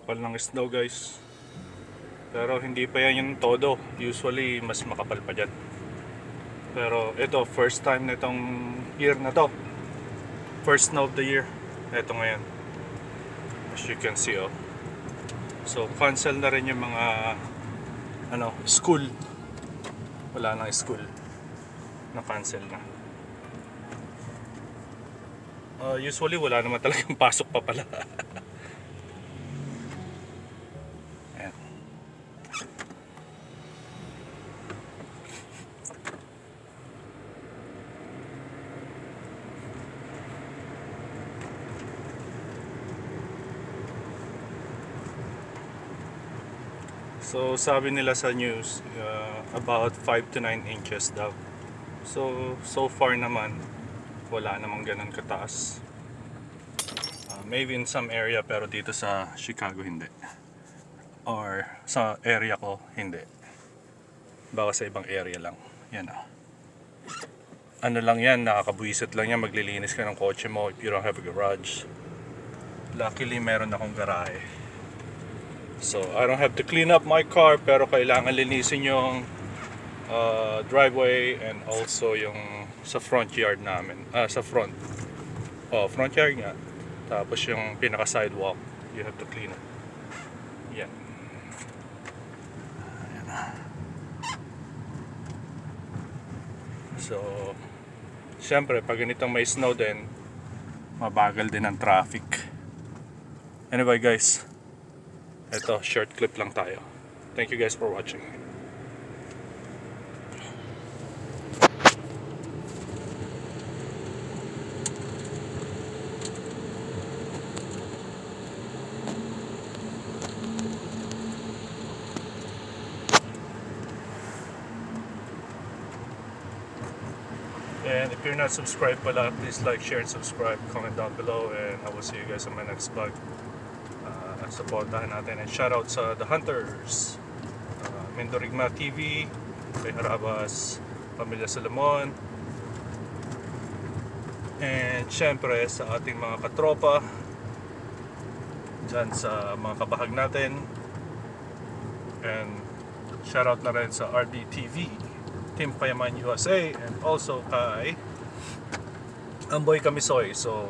Kapal ng snow guys. Pero hindi pa yan yung todo. Usually mas makapal pa dyan. Pero ito, first time na itong year na to. First snow of the year. Ito ngayon. As you can see, oh. So cancel na rin yung mga school. Wala nang school. Na-cancel na. Usually wala naman talagang pasok pa pala. Ayan. So sabi nila sa news, about 5 to 9 inches daw. So far naman wala namang ganun kataas. Maybe in some area, pero dito sa Chicago hindi. Or sa area ko hindi. Baka sa ibang area lang. Yan oh. Ano lang yan, nakakabuisit lang yan, maglilinis ka ng kotse mo if you don't have a garage. Luckily meron akong garahe. So I don't have to clean up my car, pero kailangan linisin yung driveway and also yung sa front yard namin. Sa front. Front yard nga. Tapos yung pinaka sidewalk, you have to clean it. Yan. Ayan. So syempre pag ganitong may snow din, mabagal din ang traffic. Anyway guys, ito, short clip lang tayo. Thank you guys for watching. And if you're not subscribed pala, please like, share, and subscribe. Comment down below, and I will see you guys on my next vlog. Supportahan natin, and shoutout sa The Hunters, Mendorigma TV, kay Harabas, Pamilya Salomon, and syempre sa ating mga katropa dyan sa mga kabahag natin, and shoutout na rin sa RDTV, Team Payaman USA, and also kay Amboy Kamisoy. So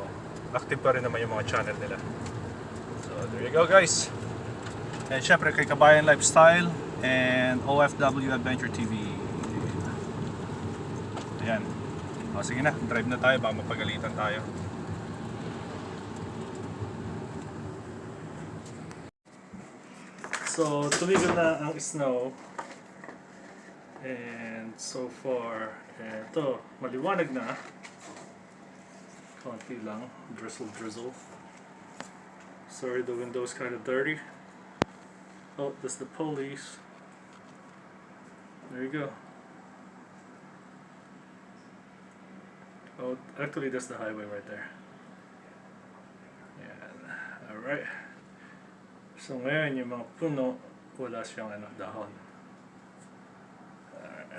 active pa rin naman yung mga channel nila. There you go guys. And syempre kay Kabayan Lifestyle and OFW Adventure TV. Ayan. Sige na, drive na tayo, baka mapagalitan tayo. So tuloy na ang snow. And so far, eto, maliwanag na. Konti lang, drizzle. Sorry, the window's kind of dirty. Oh, that's the police. There you go. Oh, actually that's the highway right there. Yeah. Alright. So ngayon yung mga puno, wala siyang dahon. Alright.